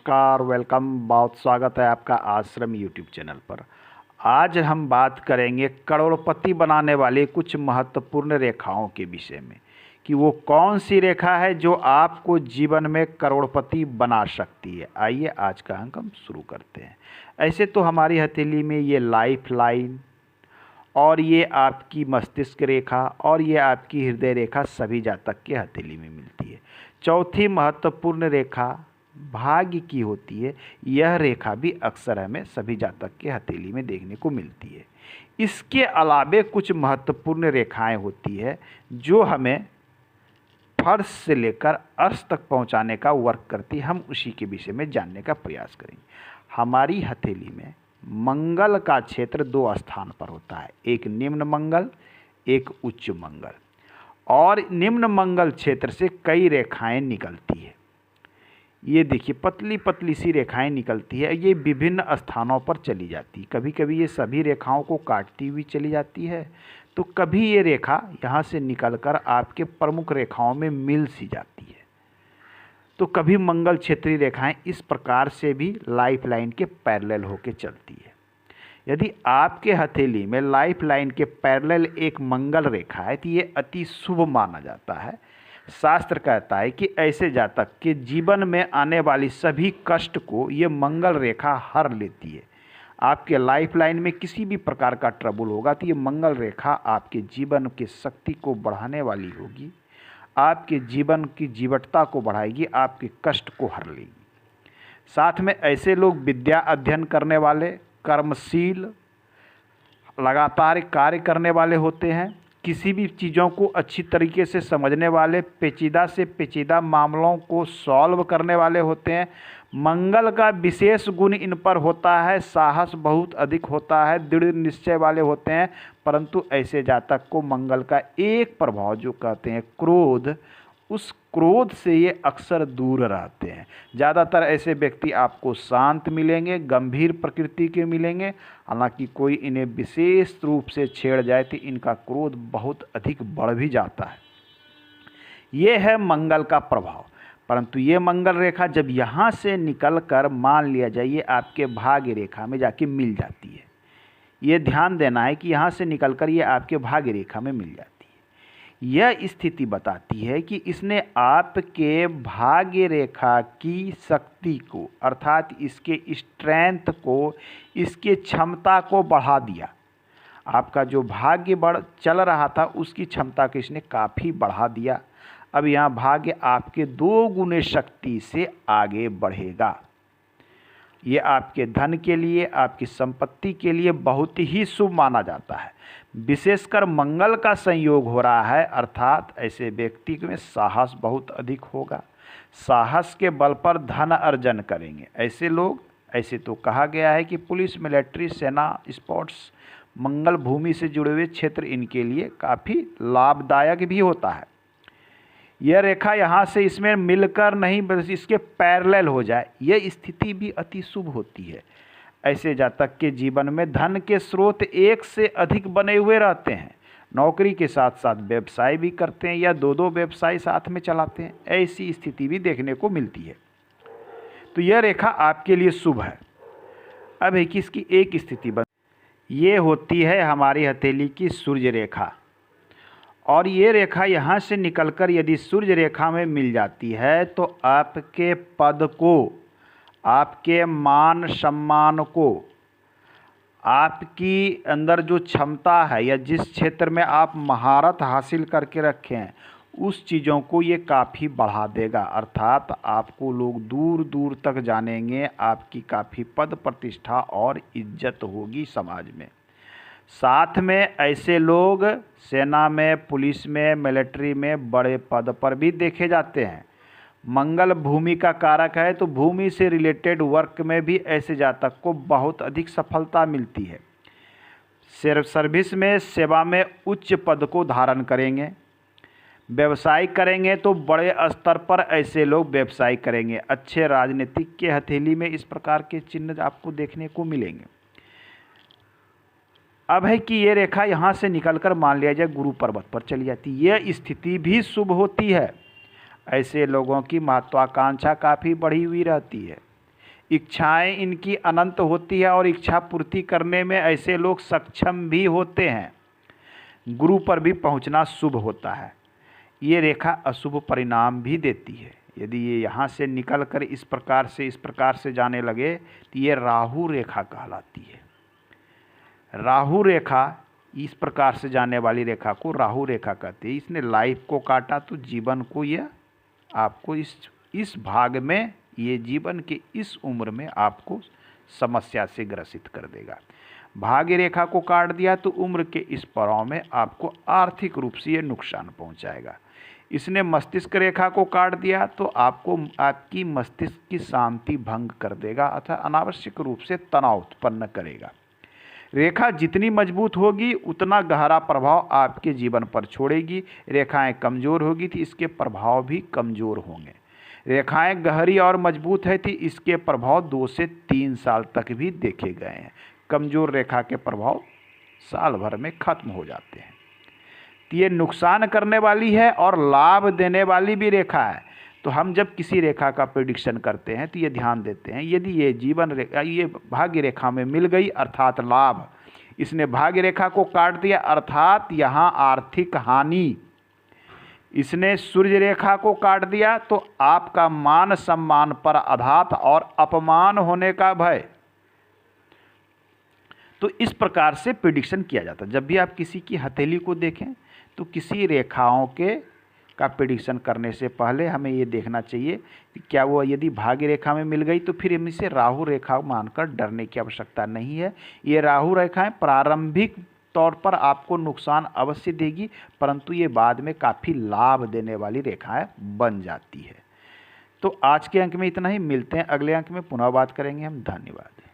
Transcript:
नमस्कार, वेलकम। बहुत स्वागत है आपका आश्रम यूट्यूब चैनल पर। आज हम बात करेंगे करोड़पति बनाने वाली कुछ महत्वपूर्ण रेखाओं के विषय में कि वो कौन सी रेखा है जो आपको जीवन में करोड़पति बना सकती है। आइए आज का अंक हम शुरू करते हैं। ऐसे तो हमारी हथेली में ये लाइफ लाइन और ये आपकी मस्तिष्क रेखा और ये आपकी हृदय रेखा सभी जातक के हथेली में मिलती है। चौथी महत्वपूर्ण रेखा भाग्य की होती है। यह रेखा भी अक्सर हमें सभी जातक के हथेली में देखने को मिलती है। इसके अलावे कुछ महत्वपूर्ण रेखाएं होती है जो हमें फर्श से लेकर अर्श तक पहुंचाने का वर्क करती है। हम उसी के विषय में जानने का प्रयास करेंगे। हमारी हथेली में मंगल का क्षेत्र दो स्थान पर होता है, एक निम्न मंगल, एक उच्च मंगल। और निम्न मंगल क्षेत्र से कई रेखाएं निकलती है। ये देखिए पतली पतली सी रेखाएं निकलती है। ये विभिन्न स्थानों पर चली जाती है। कभी कभी ये सभी रेखाओं को काटती हुई चली जाती है, तो कभी ये रेखा यहाँ से निकलकर आपके प्रमुख रेखाओं में मिल सी जाती है। तो कभी मंगल क्षेत्रीय रेखाएं इस प्रकार से भी लाइफ लाइन के पैरेलल होकर चलती है। यदि आपके हथेली में लाइफ लाइन के पैरेलल एक मंगल रेखा है तो ये अति शुभ माना जाता है। शास्त्र कहता है कि ऐसे जातक के जीवन में आने वाली सभी कष्ट को ये मंगल रेखा हर लेती है। आपके लाइफ लाइन में किसी भी प्रकार का ट्रबल होगा तो ये मंगल रेखा आपके जीवन की शक्ति को बढ़ाने वाली होगी, आपके जीवन की जीवटता को बढ़ाएगी, आपके कष्ट को हर लेगी। साथ में ऐसे लोग विद्या अध्ययन करने वाले, कर्मशील, लगातार कार्य करने वाले होते हैं, किसी भी चीज़ों को अच्छी तरीके से समझने वाले, पेचीदा से पेचीदा मामलों को सॉल्व करने वाले होते हैं। मंगल का विशेष गुण इन पर होता है, साहस बहुत अधिक होता है, दृढ़ निश्चय वाले होते हैं। परंतु ऐसे जातक को मंगल का एक प्रभाव जो कहते हैं क्रोध, उस क्रोध से ये अक्सर दूर रहते हैं। ज़्यादातर ऐसे व्यक्ति आपको शांत मिलेंगे, गंभीर प्रकृति के मिलेंगे। हालांकि कोई इन्हें विशेष रूप से छेड़ जाए तो इनका क्रोध बहुत अधिक बढ़ भी जाता है। ये है मंगल का प्रभाव। परंतु ये मंगल रेखा जब यहाँ से निकलकर मान लिया जाए ये आपके भाग्य रेखा में जाके मिल जाती है। ये ध्यान देना है कि यहाँ से निकलकर ये आपके भाग्य रेखा में मिल जाती है। यह स्थिति बताती है कि इसने आपके भाग्य रेखा की शक्ति को, अर्थात इसके स्ट्रेंथ को, इसके क्षमता को बढ़ा दिया। आपका जो भाग्य बढ़ चल रहा था उसकी क्षमता को इसने काफ़ी बढ़ा दिया। अब यहाँ भाग्य आपके 2 गुने शक्ति से आगे बढ़ेगा। ये आपके धन के लिए, आपकी संपत्ति के लिए बहुत ही शुभ माना जाता है। विशेषकर मंगल का संयोग हो रहा है, अर्थात ऐसे व्यक्ति में साहस बहुत अधिक होगा। साहस के बल पर धन अर्जन करेंगे ऐसे लोग। ऐसे तो कहा गया है कि पुलिस, मिलिट्री, सेना, स्पोर्ट्स, मंगल भूमि से जुड़े हुए क्षेत्र इनके लिए काफ़ी लाभदायक भी होता है। यह रेखा यहाँ से इसमें मिलकर नहीं बल्कि इसके पैरेलल हो जाए, यह स्थिति भी अति शुभ होती है। ऐसे जातक के जीवन में धन के स्रोत एक से अधिक बने हुए रहते हैं। नौकरी के साथ साथ व्यवसाय भी करते हैं या 2-2 व्यवसाय साथ में चलाते हैं। ऐसी स्थिति भी देखने को मिलती है। तो यह रेखा आपके लिए शुभ है। अब है कि इसकी एक स्थिति ये होती है हमारी हथेली की सूर्य रेखा। और ये रेखा यहाँ से निकलकर यदि सूर्य रेखा में मिल जाती है तो आपके पद को, आपके मान सम्मान को, आपकी अंदर जो क्षमता है या जिस क्षेत्र में आप महारत हासिल करके रखे हैं उस चीज़ों को ये काफ़ी बढ़ा देगा। अर्थात आपको लोग दूर दूर तक जानेंगे, आपकी काफ़ी पद प्रतिष्ठा और इज्जत होगी समाज में। साथ में ऐसे लोग सेना में, पुलिस में, मिलिट्री में बड़े पद पर भी देखे जाते हैं। मंगल भूमि का कारक है तो भूमि से रिलेटेड वर्क में भी ऐसे जातक को बहुत अधिक सफलता मिलती है। सर्विस में, सेवा में उच्च पद को धारण करेंगे। व्यवसाय करेंगे तो बड़े स्तर पर ऐसे लोग व्यवसाय करेंगे। अच्छे राजनीतिक के हथेली में इस प्रकार के चिन्ह आपको देखने को मिलेंगे। अब है कि ये रेखा यहाँ से निकलकर मान लिया जाए गुरु पर्वत पर चली जाती है। यह स्थिति भी शुभ होती है। ऐसे लोगों की महत्वाकांक्षा काफ़ी बढ़ी हुई रहती है। इच्छाएं इनकी अनंत होती है और इच्छा पूर्ति करने में ऐसे लोग सक्षम भी होते हैं। गुरु पर भी पहुंचना शुभ होता है। ये रेखा अशुभ परिणाम भी देती है। यदि ये यहाँ से निकल कर इस प्रकार से जाने लगे तो ये राहु रेखा कहलाती है। राहु रेखा, इस प्रकार से जाने वाली रेखा को राहु रेखा कहते हैं। इसने लाइफ को काटा तो जीवन को यह आपको इस भाग में, ये जीवन के इस उम्र में आपको समस्या से ग्रसित कर देगा। भाग्य रेखा को काट दिया तो उम्र के इस पड़ाव में आपको आर्थिक रूप से ये नुकसान पहुंचाएगा। इसने मस्तिष्क रेखा को काट दिया तो आपको आपकी मस्तिष्क की शांति भंग कर देगा अथवा अनावश्यक रूप से तनाव उत्पन्न करेगा। रेखा जितनी मजबूत होगी उतना गहरा प्रभाव आपके जीवन पर छोड़ेगी। रेखाएं कमज़ोर होगी तो इसके प्रभाव भी कमज़ोर होंगे। रेखाएं गहरी और मजबूत है तो इसके प्रभाव 2 से 3 साल तक भी देखे गए हैं। कमज़ोर रेखा के प्रभाव साल भर में खत्म हो जाते हैं। तो ये नुकसान करने वाली है और लाभ देने वाली भी रेखा है। तो हम जब किसी रेखा का प्रेडिक्शन करते हैं तो ये ध्यान देते हैं, यदि ये जीवन रेखा, ये भाग्य रेखा में मिल गई अर्थात लाभ, इसने भाग्य रेखा को काट दिया अर्थात यहाँ आर्थिक हानि, इसने सूर्य रेखा को काट दिया तो आपका मान सम्मान पर आघात और अपमान होने का भय। तो इस प्रकार से प्रेडिक्शन किया जाता है। जब भी आप किसी की हथेली को देखें तो किसी रेखाओं का प्रेडिक्शन करने से पहले हमें ये देखना चाहिए कि क्या वो यदि भाग्य रेखा में मिल गई तो फिर हम इसे राहु रेखा मानकर डरने की आवश्यकता नहीं है। ये राहु रेखाएं प्रारंभिक तौर पर आपको नुकसान अवश्य देगी, परंतु ये बाद में काफ़ी लाभ देने वाली रेखाएं बन जाती है। तो आज के अंक में इतना ही, मिलते हैं अगले अंक में, पुनः बात करेंगे हम। धन्यवाद।